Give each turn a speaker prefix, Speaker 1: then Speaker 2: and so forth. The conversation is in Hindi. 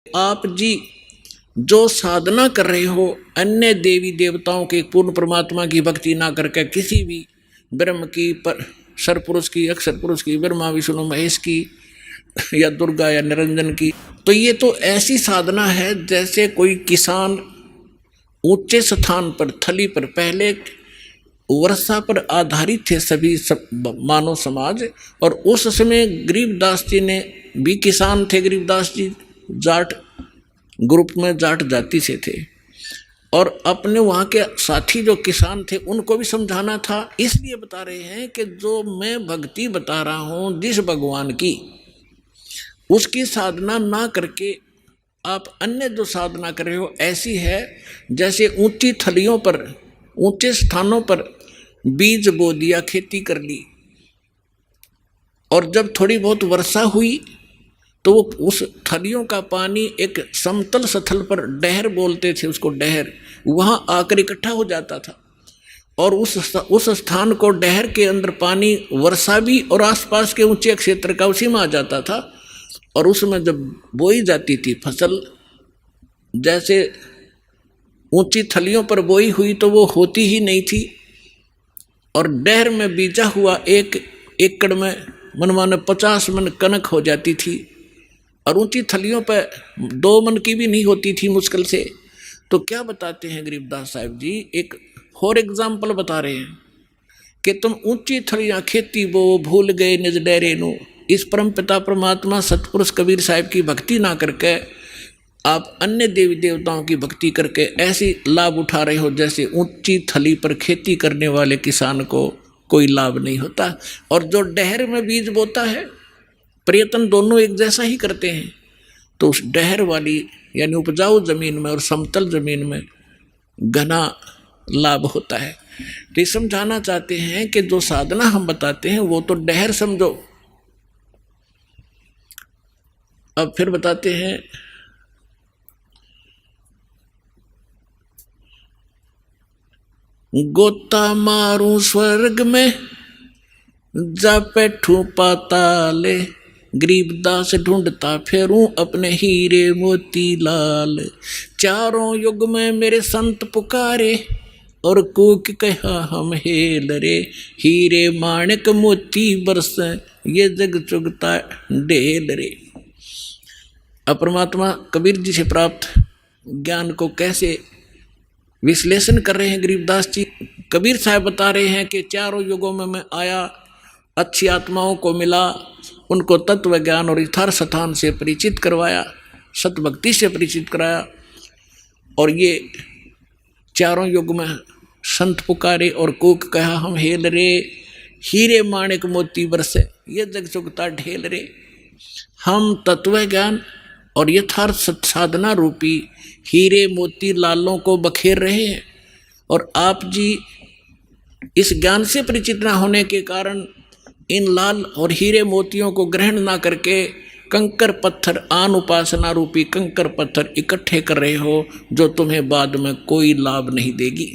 Speaker 1: आप जी जो साधना कर रहे हो अन्य देवी देवताओं के पूर्ण परमात्मा की भक्ति ना करके किसी भी ब्रह्म की पर सरपुरुष की अक्षर पुरुष की ब्रह्मा विष्णु महेश की या दुर्गा या निरंजन की, तो ये तो ऐसी साधना है जैसे कोई किसान ऊंचे स्थान पर थली पर, पहले वर्षा पर आधारित थे सभी मानव समाज, और उस समय गरीबदास जी ने भी किसान थे। गरीबदास जी जाट ग्रुप में जाट जाति से थे और अपने वहाँ के साथी जो किसान थे उनको भी समझाना था। इसलिए बता रहे हैं कि जो मैं भक्ति बता रहा हूँ जिस भगवान की, उसकी साधना ना करके आप अन्य जो साधना कर रहे हो ऐसी है जैसे ऊंची थलियों पर ऊंचे स्थानों पर बीज बो दिया, खेती कर ली, और जब थोड़ी बहुत वर्षा हुई तो वो उस थलियों का पानी एक समतल स्थल पर, डहर बोलते थे उसको, डहर, वहाँ आकर इकट्ठा हो जाता था और उस स्थान को, डहर के अंदर पानी वर्षा भी और आसपास के ऊंचे क्षेत्र का उसी में आ जाता था। और उसमें जब बोई जाती थी फसल, जैसे ऊंची थलियों पर बोई हुई तो वो होती ही नहीं थी, और डहर में बीजा हुआ 1 एकड़ में मनमाने 50 मन कनक हो जाती थी, और ऊंची थलियों पर 2 मन की भी नहीं होती थी मुश्किल से। तो क्या बताते हैं गरीबदास साहब जी, एक फॉर एग्जाम्पल बता रहे हैं कि तुम ऊंची थलियां खेती बो भूल गए निज डेरे नु, इस परम पिता परमात्मा सतपुरुष कबीर साहब की भक्ति ना करके आप अन्य देवी देवताओं की भक्ति करके ऐसी लाभ उठा रहे हो जैसे ऊंची थली पर खेती करने वाले किसान को कोई लाभ नहीं होता। और जो डहर में बीज बोता है, प्रयत्न दोनों एक जैसा ही करते हैं, तो उस डहर वाली यानी उपजाऊ जमीन में और समतल जमीन में घना लाभ होता है। तो ये समझाना चाहते हैं कि जो साधना हम बताते हैं वो तो डहर समझो। अब फिर बताते हैं, गोता मारूं स्वर्ग में जा बैठूं पाताले, गरीबदास ढूंढता फेरूं अपने हीरे मोती लाल, चारों युग में मेरे संत पुकारे और कूक कहा हम हेल रे, हीरे माणिक मोती बरस ये जग चुगता ढेल रे। अब परमात्मा कबीर जी से प्राप्त ज्ञान को कैसे विश्लेषण कर रहे हैं गरीबदास जी। कबीर साहब बता रहे हैं कि चारों युगों में मैं आया, अच्छी आत्माओं को मिला, उनको तत्व ज्ञान और यथार्थ स्थान से परिचित करवाया, सतभक्ति से परिचित कराया, और ये चारों युग में संत पुकारे और कूक कहा हम हेल रे, हीरे माणिक मोती बरसे ये जग चुगता ढेल रे। हम तत्व ज्ञान और यथार्थ साधना रूपी हीरे मोती लालों को बखेर रहे हैं, और आप जी इस ज्ञान से परिचित ना होने के कारण इन लाल और हीरे मोतियों को ग्रहण ना करके कंकर पत्थर, आन उपासना रूपी कंकर पत्थर इकट्ठे कर रहे हो जो तुम्हें बाद में कोई लाभ नहीं देगी।